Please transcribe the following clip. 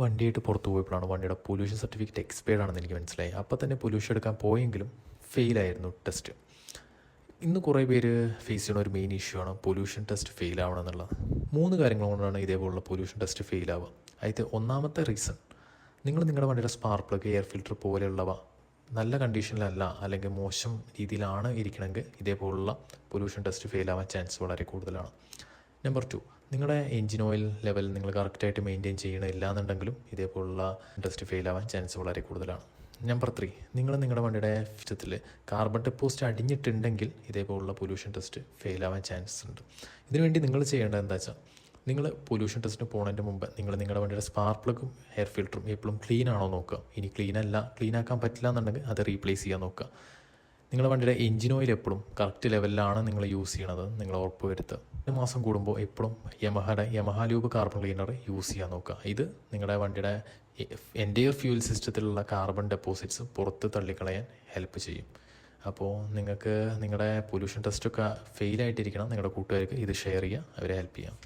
വണ്ടിയായിട്ട് പുറത്ത് പോയപ്പോഴാണ് വണ്ടിയുടെ പൊല്യൂഷൻ സർട്ടിഫിക്കറ്റ് എക്സ്പയർഡ് ആണെന്ന് എനിക്ക് മനസ്സിലായി. അപ്പോൾ തന്നെ പൊല്യൂഷൻ എടുക്കാൻ പോയെങ്കിലും ഫെയിലായിരുന്നു ടെസ്റ്റ്. ഇന്ന് കുറേ പേര് ഫേസ് ചെയ്യുന്ന ഒരു മെയിൻ ഇഷ്യൂ ആണ് പൊല്യൂഷൻ ടെസ്റ്റ് ഫെയിൽ ആവണം എന്നുള്ളത്. 3 കാര്യങ്ങൾ കൊണ്ടാണ് ഇതേപോലുള്ള പൊല്യൂഷൻ ടെസ്റ്റ് ഫെയിൽ ആവുക. അതിൽ ഒന്നാമത്തെ റീസൺ, നിങ്ങൾ നിങ്ങളുടെ വണ്ടിയുടെ സ്പാർക്ക് പ്ലഗ്, എയർ ഫിൽറ്റർ പോലെയുള്ളവ നല്ല കണ്ടീഷനിലല്ല അല്ലെങ്കിൽ മോശം രീതിയിലാണ് ഇരിക്കണമെങ്കിൽ ഇതേപോലുള്ള പൊല്യൂഷൻ ടെസ്റ്റ് ഫെയിൽ ആവാൻ ചാൻസ് വളരെ കൂടുതലാണ്. നമ്പർ 2, നിങ്ങളുടെ എൻജിൻ ഓയിൽ ലെവൽ നിങ്ങൾ കറക്റ്റായിട്ട് മെയിൻറ്റെയിൻ ചെയ്യണില്ല എന്നുണ്ടെങ്കിലും ഇതേപോലുള്ള ടെസ്റ്റ് ഫെയിൽ ആവാൻ ചാൻസ് വളരെ കൂടുതലാണ്. നമ്പർ 3, നിങ്ങൾ നിങ്ങളുടെ വണ്ടിയുടെ സിസ്റ്റത്തിൽ കാർബൺ ഡെപ്പോസിറ്റ് അടിഞ്ഞിട്ടുണ്ടെങ്കിൽ ഇതേപോലുള്ള പൊല്യൂഷൻ ടെസ്റ്റ് ഫെയിൽ ആവാൻ ചാൻസ് ഉണ്ട്. ഇതിനുവേണ്ടി നിങ്ങൾ ചെയ്യേണ്ടത് എന്താ വെച്ചാൽ, നിങ്ങൾ പൊല്യൂഷൻ ടെസ്റ്റിന് പോകുന്നതിൻ്റെ മുമ്പ് നിങ്ങളുടെ വണ്ടിയുടെ സ്പാർക്ക് പ്ലഗും എയർ ഫിൽറ്ററും എപ്പോഴും ക്ലീൻ ആണോ നോക്കുക. ഇനി ക്ലീൻ ആക്കാൻ പറ്റില്ല എന്നുണ്ടെങ്കിൽ അത് റീപ്ലേസ് ചെയ്യാൻ നോക്കുക. നിങ്ങളുടെ വണ്ടിയുടെ എൻജിൻ ഓയിൽ എപ്പോഴും കറക്റ്റ് ലെവലിലാണ് നിങ്ങൾ യൂസ് ചെയ്യണത് നിങ്ങൾ ഉറപ്പ് വരുത്തുക. 1 മാസം കൂടുമ്പോൾ എപ്പോഴും Yamaha lube carbon cleaner use ചെയ്യാൻ നോക്കുക. ഇത് നിങ്ങളുടെ വണ്ടിയുടെ എൻ്റയർ ഫ്യൂൽ സിസ്റ്റത്തിലുള്ള കാർബൺ ഡെപ്പോസിറ്റ്സ് പുറത്ത് തള്ളിക്കളയാൻ ഹെൽപ്പ് ചെയ്യും. അപ്പോൾ നിങ്ങൾക്ക് നിങ്ങളുടെ പൊല്യൂഷൻ ടെസ്റ്റൊക്കെ ഫെയിലായിട്ടിരിക്കണം, നിങ്ങളുടെ കൂട്ടുകാർക്ക് ഇത് ഷെയർ ചെയ്യുക, അവരെ ഹെൽപ്പ് ചെയ്യാം.